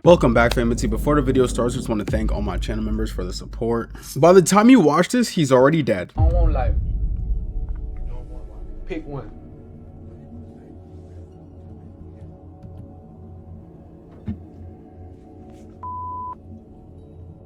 Welcome back, family. Before the video starts, I just want to thank all my channel members for the support. By the time you watch this, he's already dead. I don't want life. Pick one.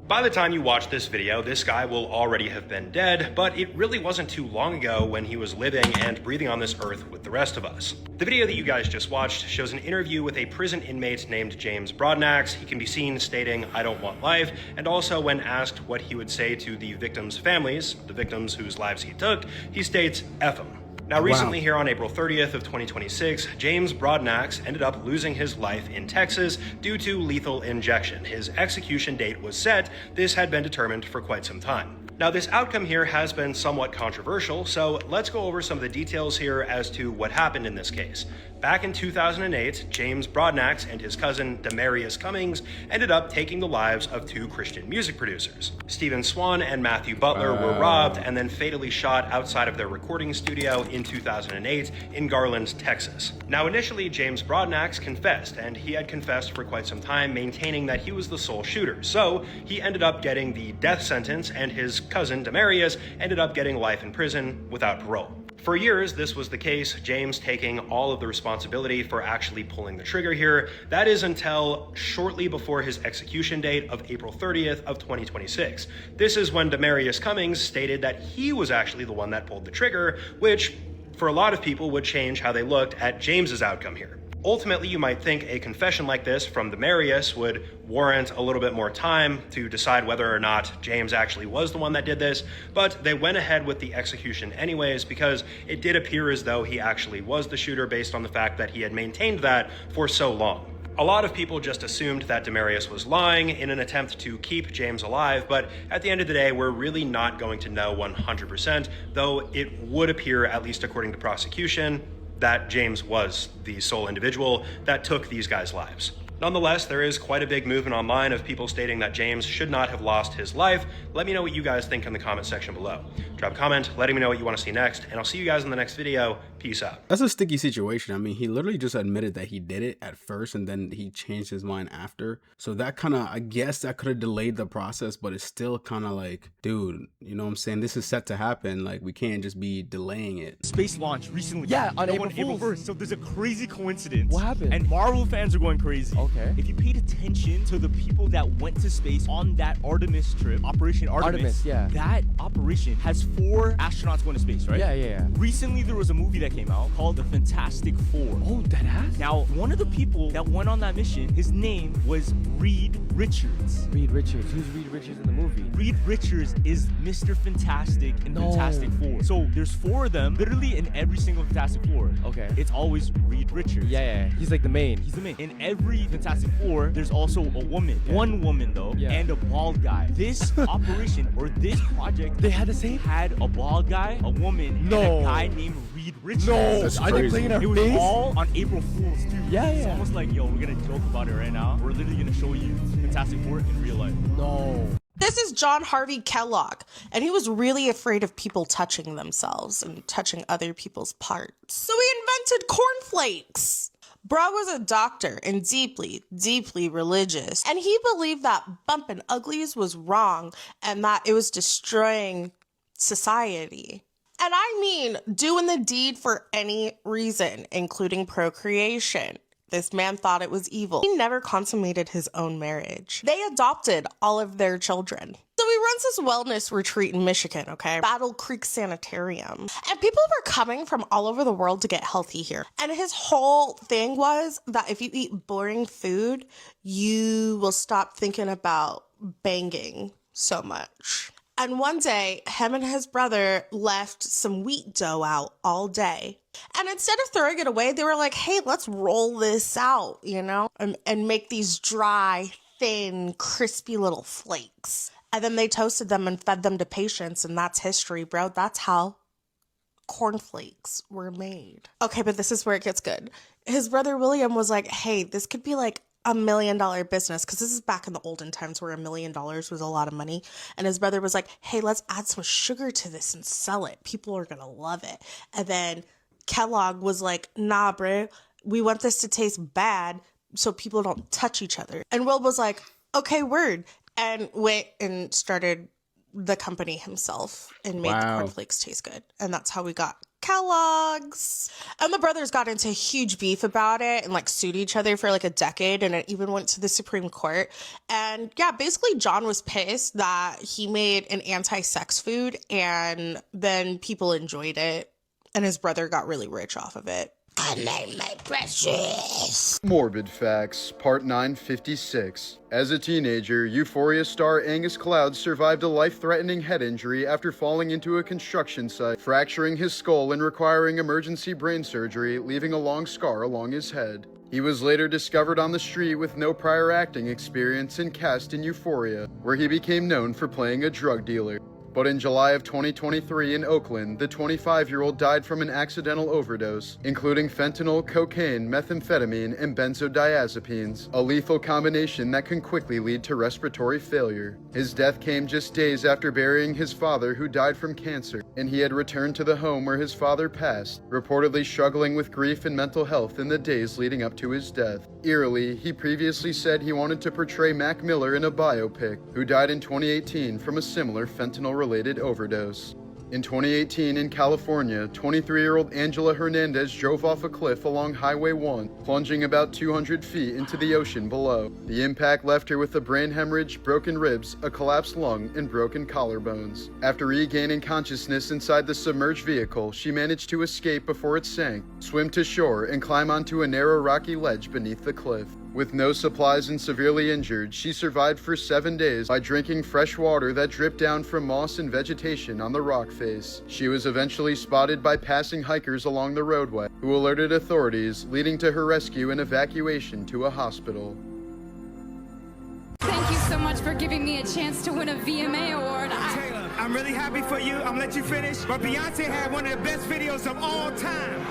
By the time you watch this video, this guy will already have been dead, but it really wasn't too long ago when he was living and breathing on this earth with the rest of us. The video that you guys just watched shows an interview with a prison inmate named James Broadnax. He can be seen stating, "I don't want life," and also when asked what he would say to the victims' families, the victims whose lives he took, he states, "F 'em." Now, recently here on April 30th of 2026, James Broadnax ended up losing his life in Texas due to lethal injection. His execution date was set. This had been determined for quite some time. Now, this outcome here has been somewhat controversial, so let's go over some of the details here as to what happened in this case. Back in 2008, James Broadnax and his cousin Demarius Cummings ended up taking the lives of two Christian music producers. Stephen Swan and Matthew Butler were robbed and then fatally shot outside of their recording studio in 2008 in Garland, Texas. Now, initially, James Broadnax confessed, and he had confessed for quite some time, maintaining that he was the sole shooter. So he ended up getting the death sentence, and his cousin Demarius ended up getting life in prison without parole. For years, this was the case, James taking all of the responsibility for actually pulling the trigger here. That is until shortly before his execution date of April 30th of 2026. This is when Demarius Cummings stated that he was actually the one that pulled the trigger, which for a lot of people would change how they looked at James's outcome here. Ultimately, you might think a confession like this from Demarius would warrant a little bit more time to decide whether or not James actually was the one that did this, but they went ahead with the execution anyways because it did appear as though he actually was the shooter based on the fact that he had maintained that for so long. A lot of people just assumed that Demarius was lying in an attempt to keep James alive, but at the end of the day, we're really not going to know 100%, though it would appear, at least according to prosecution, that James was the sole individual that took these guys' lives. Nonetheless, there is quite a big movement online of people stating that James should not have lost his life. Let me know what you guys think in the comment section below. Drop a comment, letting me know what you want to see next, and I'll see you guys in the next video. Peace out. That's a sticky situation. I mean, he literally just admitted that he did it at first and then he changed his mind after. So that kind of, I guess that could have delayed the process, but it's still kind of like, dude, you know what I'm saying? This is set to happen. Like, we can't just be delaying it. Space launch recently. Yeah, on April April 1st. So there's a crazy coincidence. What happened? And Marvel fans are going crazy. Okay. If you paid attention to the people that went to space on that Artemis trip, Operation Artemis, yeah. That operation has 4 astronauts going to space, right? Yeah. Recently, there was a movie that came out called The Fantastic Four. Oh, that has? Now, one of the people that went on that mission, his name was Reed Richards. Reed Richards. Who's Reed Richards in the movie? Reed Richards is Mr. Fantastic in Fantastic Four. So there's 4 of them, literally in every single Fantastic Four. Okay. It's always Reed Richards. Yeah. He's like the main. He's the main. In every Fantastic Four, there's also a woman. Yeah. One woman, though, and a bald guy. This operation, or this project, They had the same? had a bald guy, a woman, and a guy named Reed Richards. That's Are they crazy. playing our It was face? all on April Fool's, too. Yeah. It's almost like, yo, we're gonna joke about it right now. We're literally gonna show you Fantastic Four in real life. No. This is John Harvey Kellogg, and he was really afraid of people touching themselves and touching other people's parts. So he invented cornflakes. Bro was a doctor and deeply, deeply religious, and he believed that bumping uglies was wrong and that it was destroying society. And I mean doing the deed for any reason, including procreation. This man thought it was evil. He never consummated his own marriage. They adopted all of their children. So he runs this wellness retreat in Michigan, okay? Battle Creek Sanitarium. And people were coming from all over the world to get healthy here. And his whole thing was that if you eat boring food, you will stop thinking about banging so much. And one day, him and his brother left some wheat dough out all day. And instead of throwing it away, they were like, hey, let's roll this out, you know, and make these dry, thin, crispy little flakes. And then they toasted them and fed them to patients. And that's history, bro. That's how cornflakes were made. Okay, but this is where it gets good. His brother William was like, hey, this could be like $1 million business, because this is back in the olden times where $1 million was a lot of money. And his brother was like, hey, let's add some sugar to this and sell it. People are gonna love it. And then Kellogg was like, nah, bro, we want this to taste bad, so people don't touch each other. And Will was like, okay, word. And went and started the company himself and made the Wow. cornflakes taste good. And that's how we got Kellogg's. And the brothers got into huge beef about it and like sued each other for like a decade, and it even went to the Supreme Court. And yeah, basically John was pissed that he made an anti-sex food and then people enjoyed it, and his brother got really rich off of it. I made my precious. Morbid Facts, Part 956. As a teenager, Euphoria star Angus Cloud survived a life-threatening head injury after falling into a construction site, fracturing his skull and requiring emergency brain surgery, leaving a long scar along his head. He was later discovered on the street with no prior acting experience and cast in Euphoria, where he became known for playing a drug dealer. But in July of 2023 in Oakland, the 25-year-old died from an accidental overdose, including fentanyl, cocaine, methamphetamine, and benzodiazepines, a lethal combination that can quickly lead to respiratory failure. His death came just days after burying his father, who died from cancer, and he had returned to the home where his father passed, reportedly struggling with grief and mental health in the days leading up to his death. Eerily, he previously said he wanted to portray Mac Miller in a biopic, who died in 2018 from a similar fentanyl-related overdose. In 2018 in California, 23-year-old Angela Hernandez drove off a cliff along Highway 1, plunging about 200 feet into the ocean below. The impact left her with a brain hemorrhage, broken ribs, a collapsed lung, and broken collarbones. After regaining consciousness inside the submerged vehicle, she managed to escape before it sank, swim to shore, and climb onto a narrow rocky ledge beneath the cliff. With no supplies and severely injured, she survived for 7 days by drinking fresh water that dripped down from moss and vegetation on the rock face. She was eventually spotted by passing hikers along the roadway, who alerted authorities, leading to her rescue and evacuation to a hospital. Thank you so much for giving me a chance to win a VMA award. Taylor, I'm really happy for you. I'm gonna let you finish. But Beyonce had one of the best videos of all time.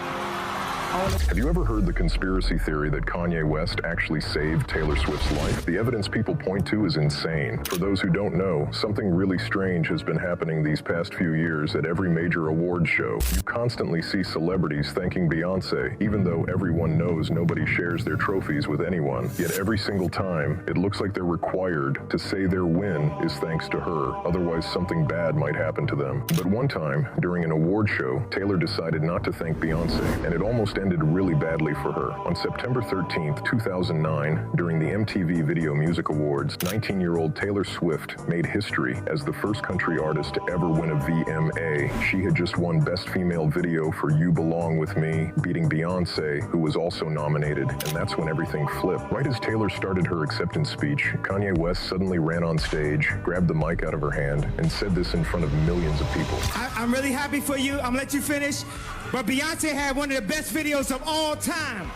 Have you ever heard the conspiracy theory that Kanye West actually saved Taylor Swift's life? The evidence people point to is insane. For those who don't know, something really strange has been happening these past few years at every major award show. You constantly see celebrities thanking Beyonce, even though everyone knows nobody shares their trophies with anyone. Yet every single time, it looks like they're required to say their win is thanks to her, otherwise something bad might happen to them. But one time, during an award show, Taylor decided not to thank Beyonce, and it almost ended really badly for her. On September 13th, 2009, during the MTV Video Music Awards, 19-year-old Taylor Swift made history as the first country artist to ever win a VMA. She had just won Best Female Video for You Belong With Me, beating Beyonce, who was also nominated, and that's when everything flipped. Right as Taylor started her acceptance speech, Kanye West suddenly ran on stage, grabbed the mic out of her hand, and said this in front of millions of people. I'm really happy for you. I'm gonna let you finish. But Beyonce had one of the best videos of all time.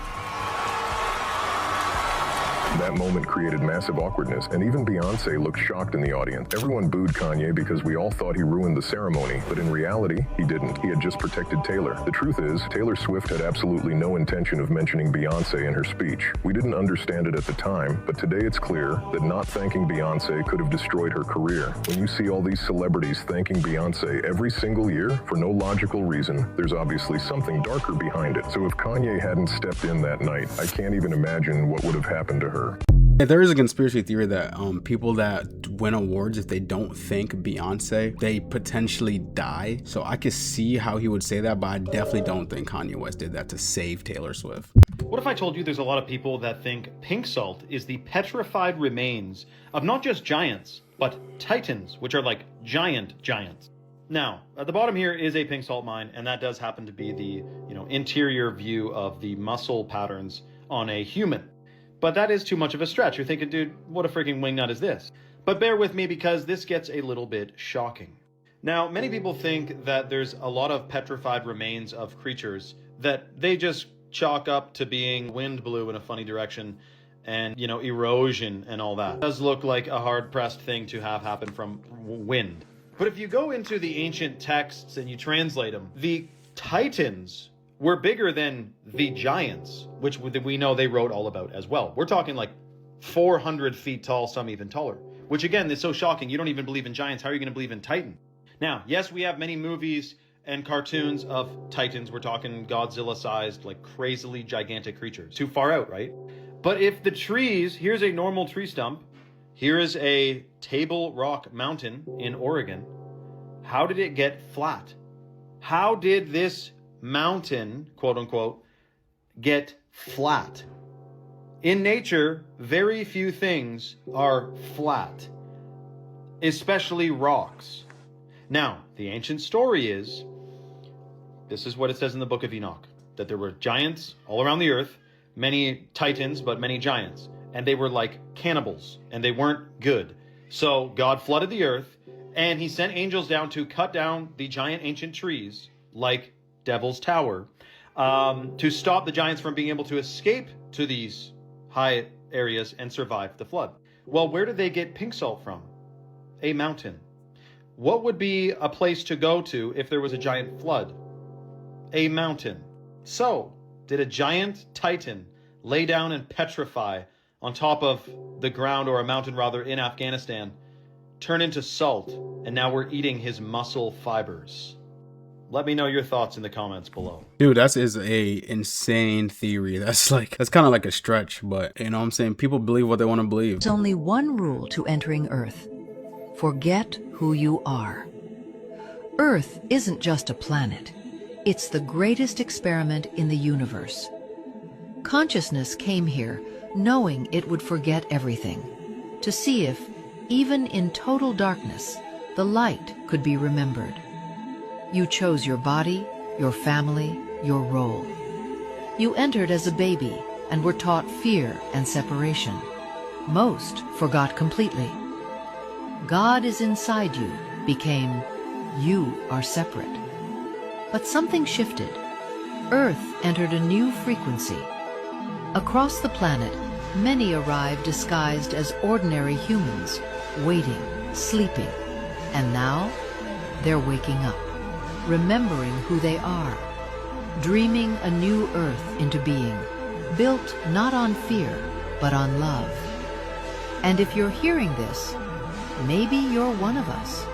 That moment created massive awkwardness, and even Beyonce looked shocked in the audience. Everyone booed Kanye because we all thought he ruined the ceremony, but in reality, he didn't. He had just protected Taylor. The truth is, Taylor Swift had absolutely no intention of mentioning Beyonce in her speech. We didn't understand it at the time, but today it's clear that not thanking Beyonce could have destroyed her career. When you see all these celebrities thanking Beyonce every single year for no logical reason, there's obviously something darker behind it. So if Kanye hadn't stepped in that night, I can't even imagine what would have happened to her. Yeah, there is a conspiracy theory that people that win awards, if they don't thank Beyonce, they potentially die. So I could see how he would say that, but I definitely don't think Kanye West did that to save Taylor Swift. What if I told you there's a lot of people that think pink salt is the petrified remains of not just giants, but titans, which are like giants. Now, at the bottom here is a pink salt mine, and that does happen to be the, interior view of the muscle patterns on a human. But that is too much of a stretch. You're thinking, dude, what a freaking wingnut is this? But bear with me because this gets a little bit shocking. Now, many people think that there's a lot of petrified remains of creatures that they just chalk up to being wind blew in a funny direction and, erosion and all that. It does look like a hard-pressed thing to have happen from wind. But if you go into the ancient texts and you translate them, the Titans were bigger than the giants, which we know they wrote all about as well. We're talking like 400 feet tall, some even taller, which again is so shocking. You don't even believe in giants. How are you going to believe in Titan? Now, yes, we have many movies and cartoons of Titans. We're talking Godzilla-sized, like crazily gigantic creatures. Too far out, right? But if the trees, here's a normal tree stump, here is a Table Rock Mountain in Oregon, how did it get flat? How did this mountain, quote unquote, get flat? In nature, very few things are flat, especially rocks. Now, the ancient story is, this is what it says in the book of Enoch, that there were giants all around the earth, many titans, but many giants. And they were like cannibals, and they weren't good. So God flooded the earth, and he sent angels down to cut down the giant ancient trees, like Devil's Tower, to stop the giants from being able to escape to these high areas and survive the flood. Well, where did they get pink salt from? A mountain. What would be a place to go to if there was a giant flood? A mountain. So, did a giant titan lay down and petrify on top of the ground, or a mountain rather, in Afghanistan, turn into salt, and now we're eating his muscle fibers? Let me know your thoughts in the comments below. Dude, that is a insane theory. That's kind of like a stretch, but you know what I'm saying? People believe what they want to believe. There's only one rule to entering Earth. Forget who you are. Earth isn't just a planet. It's the greatest experiment in the universe. Consciousness came here knowing it would forget everything, to see if, even in total darkness, the light could be remembered. You chose your body, your family, your role. You entered as a baby and were taught fear and separation. Most forgot completely. God is inside you became, you are separate. But something shifted. Earth entered a new frequency. Across the planet, many arrived disguised as ordinary humans, waiting, sleeping. And now, they're waking up, remembering who they are, dreaming a new Earth into being, built not on fear, but on love. And if you're hearing this, maybe you're one of us.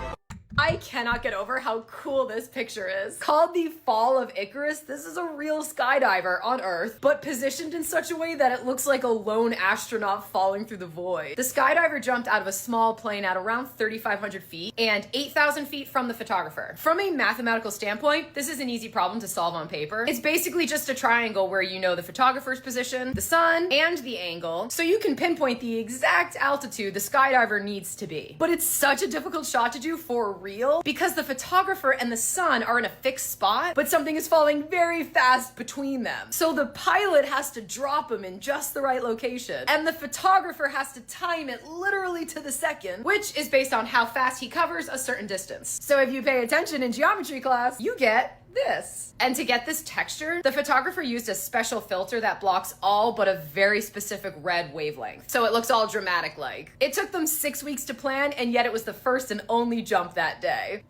I cannot get over how cool this picture is. Called the Fall of Icarus, this is a real skydiver on Earth, but positioned in such a way that it looks like a lone astronaut falling through the void. The skydiver jumped out of a small plane at around 3,500 feet and 8,000 feet from the photographer. From a mathematical standpoint, this is an easy problem to solve on paper. It's basically just a triangle where you know the photographer's position, the sun, and the angle, so you can pinpoint the exact altitude the skydiver needs to be. But it's such a difficult shot to do for real because the photographer and the sun are in a fixed spot, but something is falling very fast between them. So the pilot has to drop them in just the right location, and the photographer has to time it literally to the second, which is based on how fast he covers a certain distance. So if you pay attention in geometry class, you get this. And to get this texture, the photographer used a special filter that blocks all but a very specific red wavelength. So it looks all dramatic like. It took them 6 weeks to plan, and yet it was the first and only jump that day.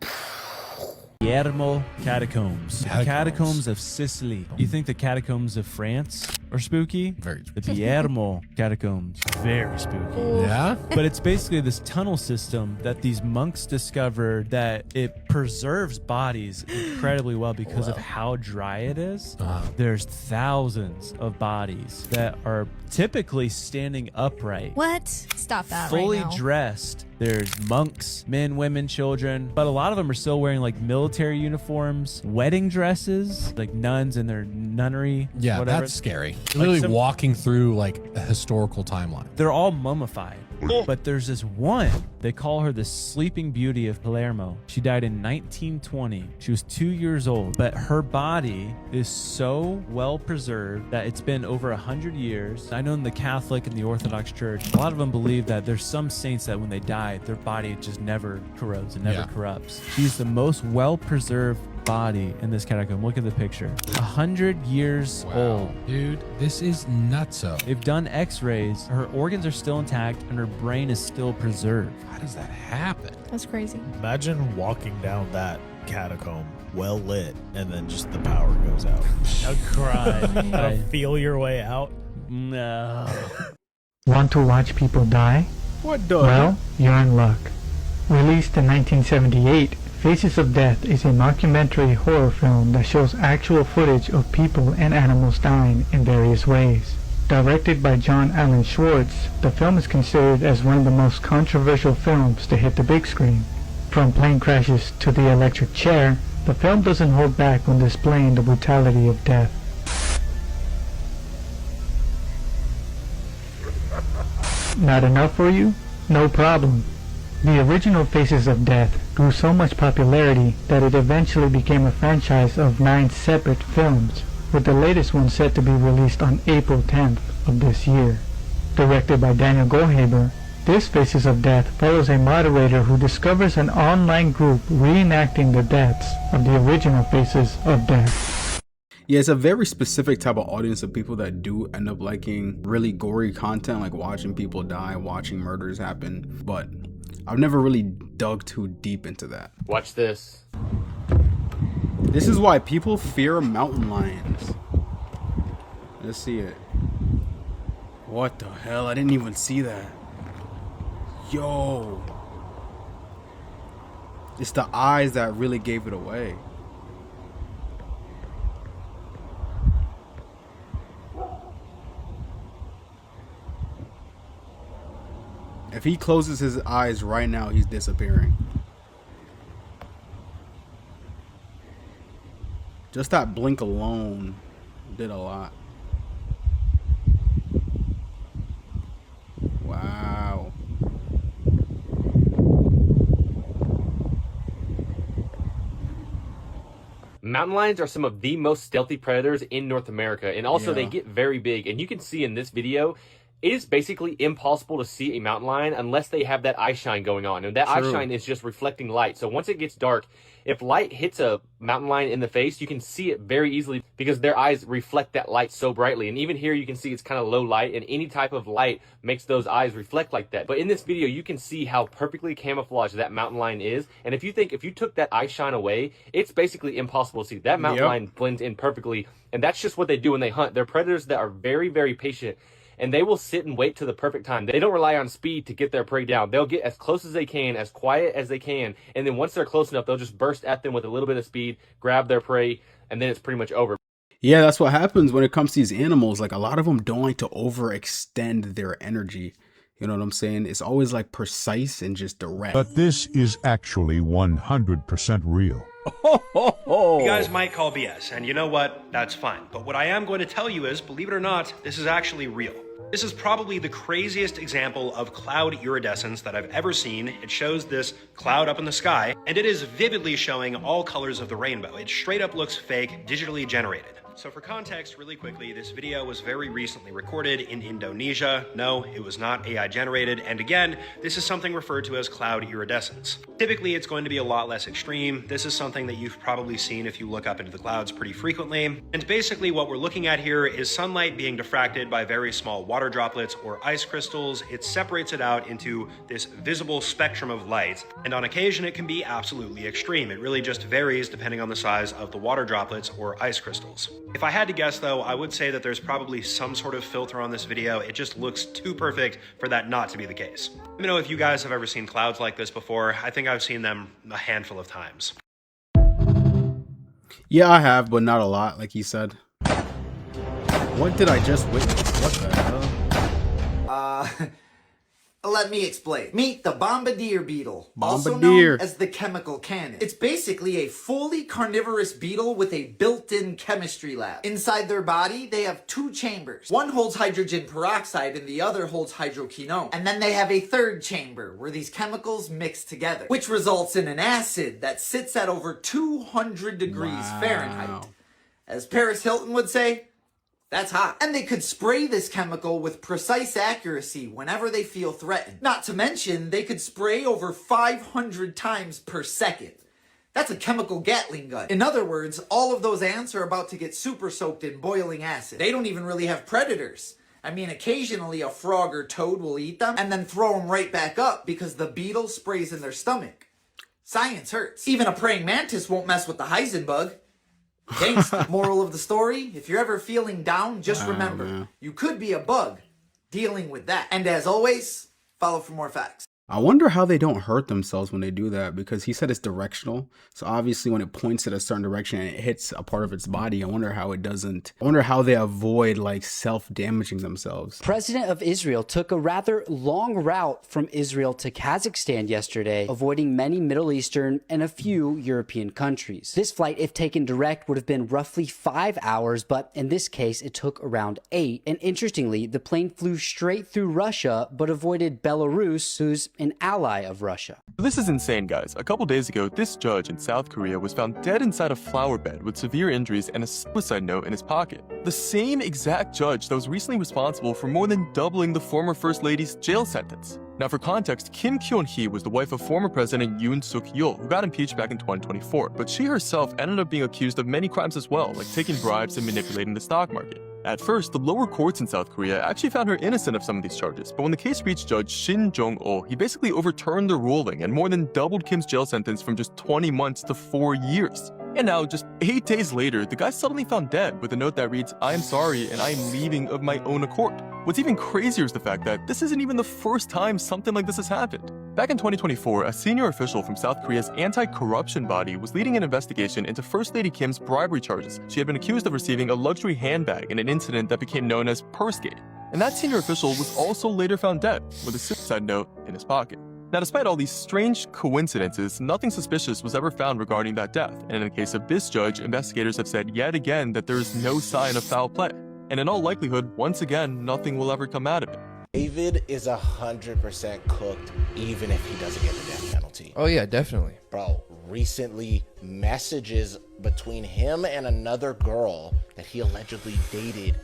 Palermo catacombs. Catacombs of Sicily. You think the catacombs of France are spooky? Very. The Palermo catacombs, very spooky. Yeah? But it's basically this tunnel system that these monks discovered that it preserves bodies incredibly well because of how dry it is. There's thousands of bodies that are typically standing upright. What? Stop that Fully right now. dressed. There's monks, men, women, children, but a lot of them are still wearing like military uniforms, wedding dresses, like nuns in their nunnery. Yeah, whatever. that's scary. Like Literally walking through like a historical timeline. They're all mummified. But there's this one, they call her the Sleeping Beauty of Palermo. She died in 1920. She was 2 years old, but her body is so well preserved that it's been over 100 years. I know in the Catholic and the Orthodox Church, a lot of them believe that there's some saints that when they die, their body just never corrodes and never corrupts. She's the most well preserved body in this catacomb. Look at the picture. 100 years old. Dude, this is nutso. They've done x-rays. Her organs are still intact and her brain is still preserved. How does that happen? That's crazy. Imagine walking down that catacomb well lit and then just the power goes out. I'll cry. I'll feel your way out. No. Want to watch people die? What the? Well, you're in luck. Released in 1978, Faces of Death is a mockumentary horror film that shows actual footage of people and animals dying in various ways. Directed by John Allen Schwartz, the film is considered as one of the most controversial films to hit the big screen. From plane crashes to the electric chair, the film doesn't hold back when displaying the brutality of death. Not enough for you? No problem. The original Faces of Death grew so much popularity that it eventually became a franchise of 9 separate films, with the latest one set to be released on April 10th of this year. Directed by Daniel Goldhaber, this Faces of Death follows a moderator who discovers an online group reenacting the deaths of the original Faces of Death. Yeah, it's a very specific type of audience of people that do end up liking really gory content, like watching people die, watching murders happen, but I've never really dug too deep into that. Watch this. This is why people fear mountain lions. Let's see it. What the hell? I didn't even see that. Yo. It's the eyes that really gave it away. If he closes his eyes right now, he's disappearing. Just that blink alone did a lot. Wow. Mountain lions are some of the most stealthy predators in North America, and also they get very big. And you can see in this video, it is basically impossible to see a mountain lion unless they have that eye shine going on. And that eye shine is just reflecting light. So once it gets dark, if light hits a mountain lion in the face, you can see it very easily because their eyes reflect that light so brightly. And even here, you can see it's kind of low light, and any type of light makes those eyes reflect like that. But in this video, you can see how perfectly camouflaged that mountain lion is. And if you took that eye shine away, it's basically impossible to see. That mountain lion blends in perfectly. And that's just what they do when they hunt. They're predators that are very, very patient. And they will sit and wait to the perfect time. They don't rely on speed to get their prey down. They'll get as close as they can, as quiet as they can, and then once they're close enough, they'll just burst at them with a little bit of speed, grab their prey, and then it's pretty much over. Yeah, that's what happens when it comes to these animals. Like, a lot of them don't like to overextend their energy. You know what I'm saying? It's always like precise and just direct. But this is actually 100% real. You guys might call BS, and you know what? That's fine. But what I am going to tell you is, believe it or not, this is actually real. This is probably the craziest example of cloud iridescence that I've ever seen. It shows this cloud up in the sky, and it is vividly showing all colors of the rainbow. It straight up looks fake, digitally generated. So for context, really quickly, this video was very recently recorded in Indonesia. No, it was not AI generated. And again, this is something referred to as cloud iridescence. Typically, it's going to be a lot less extreme. This is something that you've probably seen if you look up into the clouds pretty frequently. And basically what we're looking at here is sunlight being diffracted by very small water droplets or ice crystals. It separates it out into this visible spectrum of light. And on occasion, it can be absolutely extreme. It really just varies depending on the size of the water droplets or ice crystals. If I had to guess though, I would say that there's probably some sort of filter on this video. It just looks too perfect for that not to be the case. Let me know if you guys have ever seen clouds like this before. I think I've seen them a handful of times. Yeah, I have, but not a lot, like he said. What did I just witness? What the hell? Let me explain. Meet the bombardier beetle, also Bombardier. known as the chemical cannon. It's basically a fully carnivorous beetle with a built-in chemistry lab. Inside their body, they have 2 chambers. One holds hydrogen peroxide and the other holds hydroquinone. And then they have a third chamber where these chemicals mix together, which results in an acid that sits at over 200 degrees Fahrenheit. As Paris Hilton would say, that's hot. And they could spray this chemical with precise accuracy whenever they feel threatened. Not to mention, they could spray over 500 times per second. That's a chemical Gatling gun. In other words, all of those ants are about to get super soaked in boiling acid. They don't even really have predators. I mean, occasionally a frog or toad will eat them and then throw them right back up because the beetle sprays in their stomach. Science hurts. Even a praying mantis won't mess with the Heisenbug. Gangsta. Moral of the story, if you're ever feeling down, just remember, you could be a bug dealing with that. And as always, follow for more facts. I wonder how they don't hurt themselves when they do that, because he said it's directional. So obviously when it points at a certain direction and it hits a part of its body, I wonder how it doesn't. I wonder how they avoid like self-damaging themselves. President of Israel took a rather long route from Israel to Kazakhstan yesterday, avoiding many Middle Eastern and a few European countries. This flight, if taken direct, would have been roughly 5 hours, but in this case, it took around 8. And interestingly, the plane flew straight through Russia, but avoided Belarus, who's an ally of Russia. This is insane, guys. A couple days ago, this judge in South Korea was found dead inside a flower bed with severe injuries and a suicide note in his pocket. The same exact judge that was recently responsible for more than doubling the former First Lady's jail sentence. Now, for context, Kim Kyun-hee was the wife of former President Yoon Suk-yeol, who got impeached back in 2024, but she herself ended up being accused of many crimes as well, like taking bribes and manipulating the stock market. At first, the lower courts in South Korea actually found her innocent of some of these charges, but when the case reached Judge Shin Jong-oh, he basically overturned the ruling and more than doubled Kim's jail sentence from just 20 months to 4 years. And now, just 8 days later, the guy's suddenly found dead with a note that reads, "I am sorry and I am leaving of my own accord." What's even crazier is the fact that this isn't even the first time something like this has happened. Back in 2024, a senior official from South Korea's anti-corruption body was leading an investigation into First Lady Kim's bribery charges. She had been accused of receiving a luxury handbag in an incident that became known as Pursegate. And that senior official was also later found dead with a suicide note in his pocket. Now, despite all these strange coincidences, nothing suspicious was ever found regarding that death. And in the case of this judge, investigators have said yet again that there is no sign of foul play. And in all likelihood, once again, nothing will ever come out of it. David is 100% cooked, even if he doesn't get the death penalty. Oh yeah, definitely. Bro, recently messages between him and another girl that he allegedly dated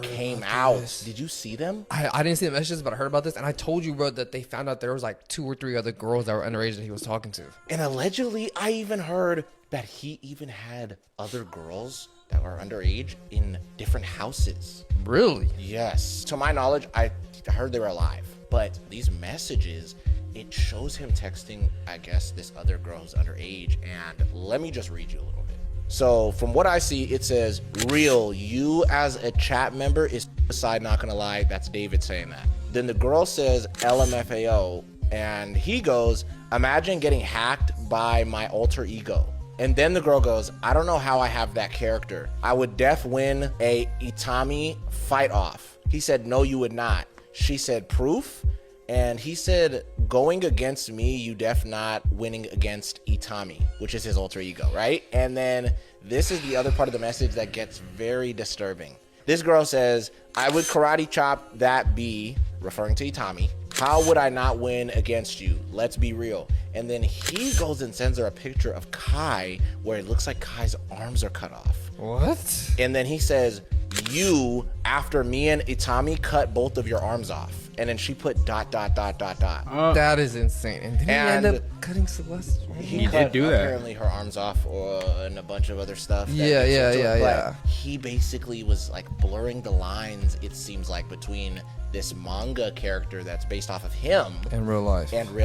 came out. Did you see them? I didn't see the messages, but I heard about this, and I told you, bro, that they found out there was like 2 or 3 other girls that were underage that he was talking to. And allegedly, I even heard that he even had other girls that were underage in different houses. Really? Yes. To my knowledge, I heard they were alive. But these messages, it shows him texting, I guess, this other girl who's underage. And let me just read you a little bit. So from what I see, it says, "Real, you as a chat member is suicide, not gonna lie." That's David saying that. Then the girl says, "LMFAO." And he goes, "Imagine getting hacked by my alter ego." And then the girl goes, "I don't know how I have that character. I would def win a Itami fight off." He said, "No, you would not." She said, "Proof?" And he said, "Going against me, you def not winning against Itami," which is his alter ego, right? And then this is the other part of the message that gets very disturbing. This girl says, "I would karate chop that B," referring to Itami. "How would I not win against you? Let's be real." And then he goes and sends her a picture of Kai where it looks like Kai's arms are cut off. What? And then he says, "You, after me and Itami, cut both of your arms off." And then she put ... That is insane. And did he end up cutting Celeste? He did do that. Apparently her arms off and a bunch of other stuff. Yeah. He basically was like blurring the lines, it seems like, between this manga character that's based off of him in real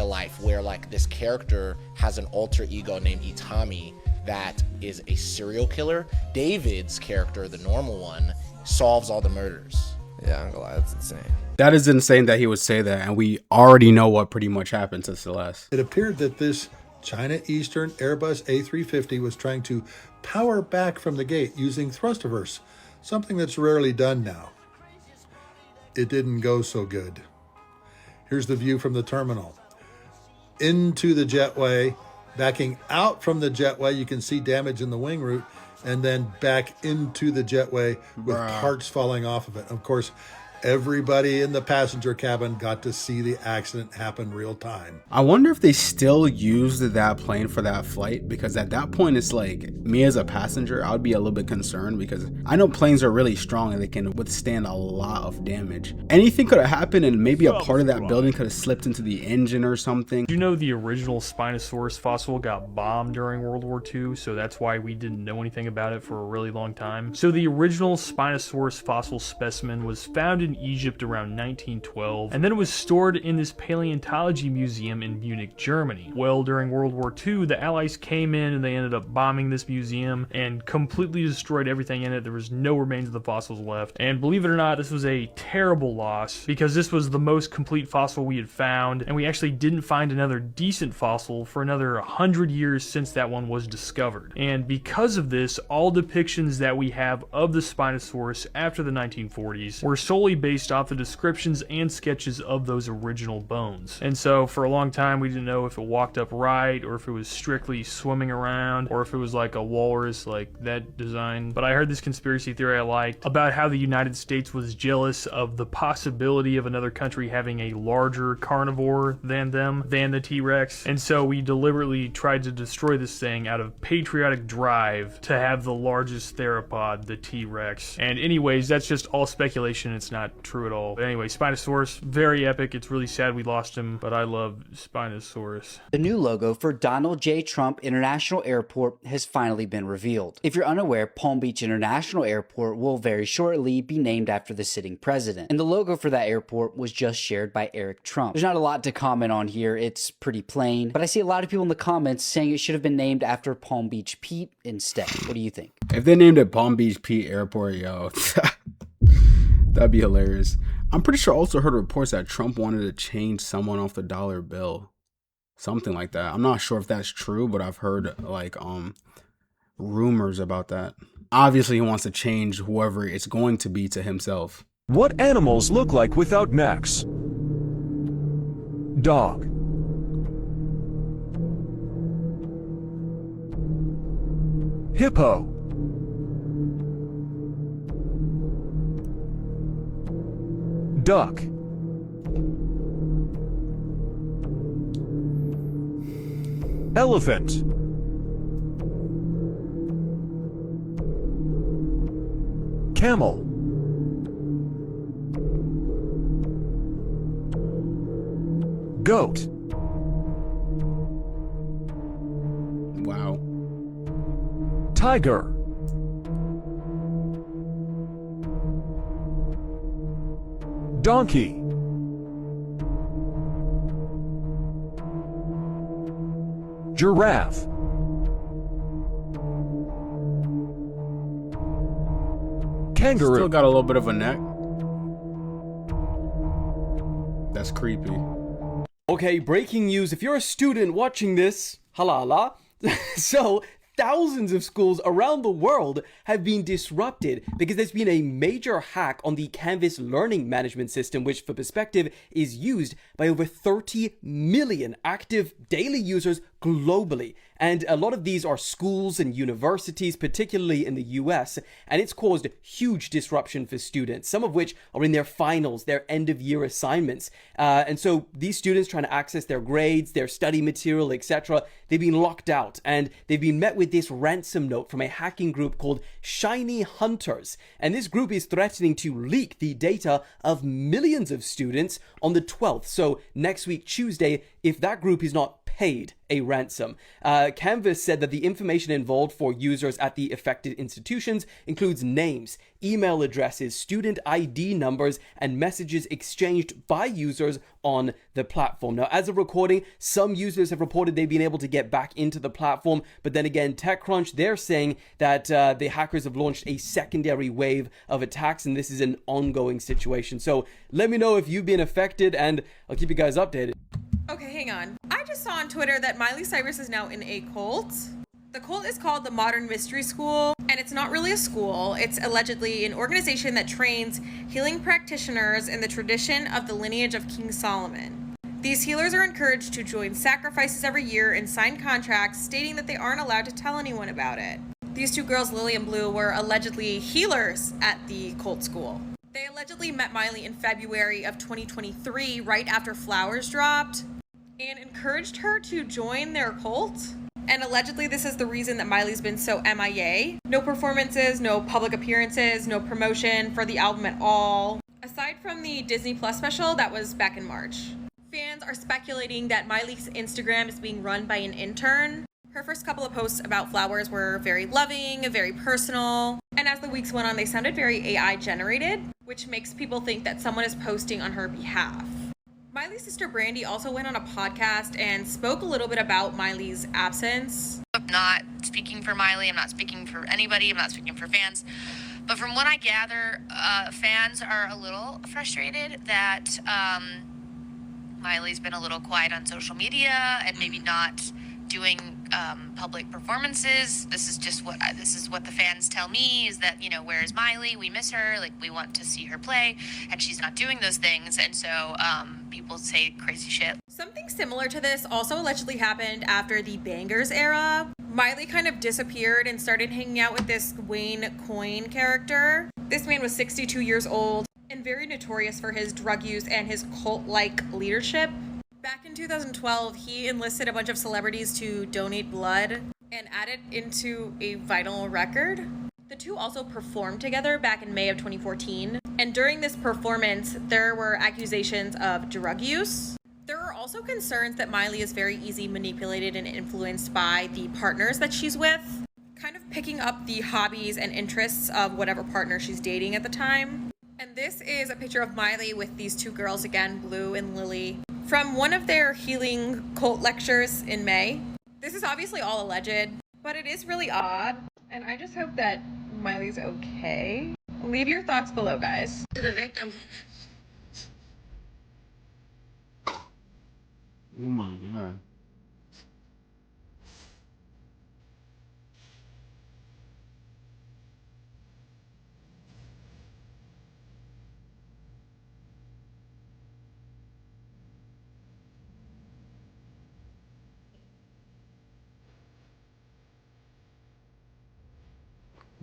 life where like this character has an alter ego named Itami that is a serial killer. David's character, the normal one, solves all the murders. Yeah, I'm gonna lie, that's insane. That is insane that he would say that, and we already know what pretty much happened to Celeste. It appeared that this China Eastern Airbus A350 was trying to power back from the gate using thrust reverse, something that's rarely done now. It didn't go so good. Here's the view from the terminal. Into the jetway, backing out from the jetway, you can see damage in the wing root, and then back into the jetway with parts falling off of it. Of course, everybody in the passenger cabin got to see the accident happen real time. I wonder if they still used that plane for that flight, because at that point it's like, me as a passenger, I would be a little bit concerned, because I know planes are really strong and they can withstand a lot of damage. Anything could have happened, and maybe a part of that building could have slipped into the engine or something. You know, the original Spinosaurus fossil got bombed during World War II, so that's why we didn't know anything about it for a really long time. So the original Spinosaurus fossil specimen was found in in Egypt around 1912, and then it was stored in this paleontology museum in Munich, Germany. Well, during World War II, the Allies came in and they ended up bombing this museum and completely destroyed everything in it. There was no remains of the fossils left. And believe it or not, this was a terrible loss because this was the most complete fossil we had found, and we actually didn't find another decent fossil for another 100 years since that one was discovered. And because of this, all depictions that we have of the Spinosaurus after the 1940s were solely based off the descriptions and sketches of those original bones. And so for a long time we didn't know if it walked upright or if it was strictly swimming around or if it was like a walrus, like that design. But I heard this conspiracy theory I liked about how the United States was jealous of the possibility of another country having a larger carnivore than them, than the T-Rex. And so we deliberately tried to destroy this thing out of patriotic drive to have the largest theropod, the T-Rex. And anyways, that's just all speculation. It's not true at all. But anyway, Spinosaurus, very epic. It's really sad we lost him, but I love Spinosaurus. The new logo for Donald J. Trump International Airport has finally been revealed. If you're unaware, Palm Beach International Airport will very shortly be named after the sitting president. And the logo for that airport was just shared by Eric Trump. There's not a lot to comment on here. It's pretty plain, but I see a lot of people in the comments saying it should have been named after Palm Beach Pete instead. What do you think? If they named it Palm Beach Pete Airport, yo, that'd be hilarious. I'm pretty sure I also heard reports that Trump wanted to change someone off the dollar bill. Something like that. I'm not sure if that's true, but I've heard like rumors about that. Obviously, he wants to change whoever it's going to be to himself. What animals look like without necks? Dog. Hippo. Duck. Elephant. Camel. Goat. Wow. Tiger. Donkey. Giraffe. Kangaroo. Still got a little bit of a neck. That's creepy. Okay, breaking news. If you're a student watching this, halala. So, thousands of schools around the world have been disrupted because there's been a major hack on the Canvas learning management system, which for perspective is used by over 30 million active daily users globally. And a lot of these are schools and universities, particularly in the US, and it's caused huge disruption for students, some of which are in their finals, their end of year assignments. And so these students trying to access their grades, their study material, etc., they've been locked out and they've been met with this ransom note from a hacking group called Shiny Hunters. And this group is threatening to leak the data of millions of students on the 12th. So next week, Tuesday, if that group is not paid a ransom. Canvas said that the information involved for users at the affected institutions includes names, email addresses, student ID numbers, and messages exchanged by users on the platform. Now, as of recording, some users have reported they've been able to get back into the platform, but then again, TechCrunch, they're saying that the hackers have launched a secondary wave of attacks, and this is an ongoing situation. So let me know if you've been affected, and I'll keep you guys updated. Okay, hang on. I just saw on Twitter that Miley Cyrus is now in a cult. The cult is called the Modern Mystery School, and it's not really a school. It's allegedly an organization that trains healing practitioners in the tradition of the lineage of King Solomon. These healers are encouraged to join sacrifices every year and sign contracts stating that they aren't allowed to tell anyone about it. These two girls, Lily and Blue, were allegedly healers at the cult school. They allegedly met Miley in February of 2023, right after Flowers dropped, and encouraged her to join their cult. And allegedly this is the reason that Miley's been so MIA. No performances, no public appearances, no promotion for the album at all. Aside from the Disney Plus special that was back in March. Fans are speculating that Miley's Instagram is being run by an intern. Her first couple of posts about flowers were very loving, very personal, and as the weeks went on, they sounded very AI generated, which makes people think that someone is posting on her behalf. Miley's sister Brandy also went on a podcast and spoke a little bit about Miley's absence. I'm not speaking for Miley, I'm not speaking for anybody, I'm not speaking for fans, but from what I gather, fans are a little frustrated that Miley's been a little quiet on social media and maybe not doing public performances. This is what the fans tell me, is that, you know, where's Miley? We miss her. Like, we want to see her play, and she's not doing those things. And so people say crazy shit. Something similar to this also allegedly happened after the Bangers era. Miley kind of disappeared and started hanging out with this Wayne Coyne character. This man was 62 years old and very notorious for his drug use and his cult-like leadership. Back in 2012, he enlisted a bunch of celebrities to donate blood and add it into a vinyl record. The two also performed together back in May of 2014, and during this performance, there were accusations of drug use. There are also concerns that Miley is very easy manipulated and influenced by the partners that she's with, kind of picking up the hobbies and interests of whatever partner she's dating at the time. And this is a picture of Miley with these two girls again, Blue and Lily, from one of their healing cult lectures in May. This is obviously all alleged, but it is really odd, and I just hope that Miley's okay. Leave your thoughts below, guys. To the victim. Oh my God.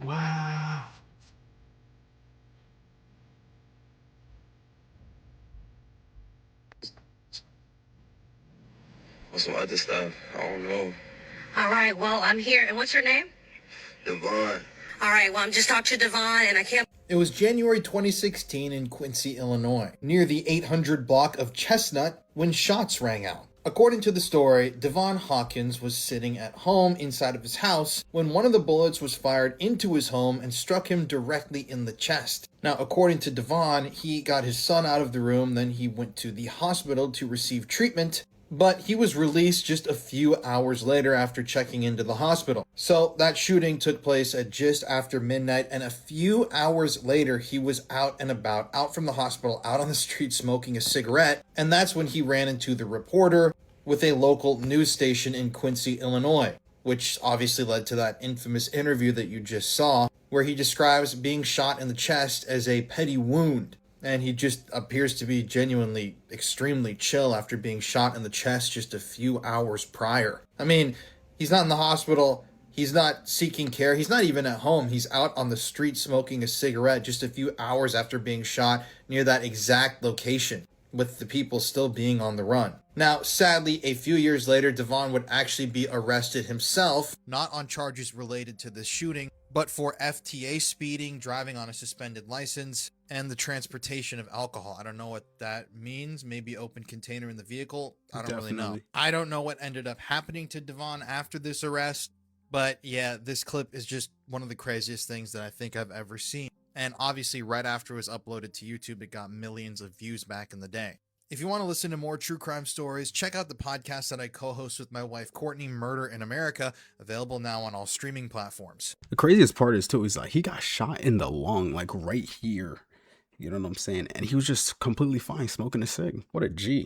Wow. What's some other stuff? I don't know. All right, well, I'm here. And what's your name? Devon. All right, well, I'm just talking to Devon, and I can't. It was January 2016 in Quincy, Illinois, near the 800 block of Chestnut, when shots rang out. According to the story, Devon Hawkins was sitting at home inside of his house when one of the bullets was fired into his home and struck him directly in the chest. Now, according to Devon, he got his son out of the room, then he went to the hospital to receive treatment, but he was released just a few hours later after checking into the hospital. So that shooting took place at just after midnight, and a few hours later he was out and about, out from the hospital, out on the street smoking a cigarette, and that's when he ran into the reporter with a local news station in Quincy, Illinois, which obviously led to that infamous interview that you just saw, where he describes being shot in the chest as a petty wound. And he just appears to be genuinely extremely chill after being shot in the chest just a few hours prior. I mean, he's not in the hospital, he's not seeking care, he's not even at home. He's out on the street smoking a cigarette just a few hours after being shot near that exact location, with the people still being on the run. Now, sadly, a few years later, Devon would actually be arrested himself, not on charges related to this shooting, but for FTA speeding, driving on a suspended license, and the transportation of alcohol. I don't know what that means. Maybe open container in the vehicle. I don't really know. I don't know what ended up happening to Devon after this arrest, but yeah, this clip is just one of the craziest things that I think I've ever seen. And obviously, right after it was uploaded to YouTube, it got millions of views back in the day. If you want to listen to more true crime stories, check out the podcast that I co-host with my wife Courtney, Murder in America, available now on all streaming platforms. The craziest part is too, he's like, he got shot in the lung, like right here. You know what I'm saying? And he was just completely fine smoking a cig. What a G.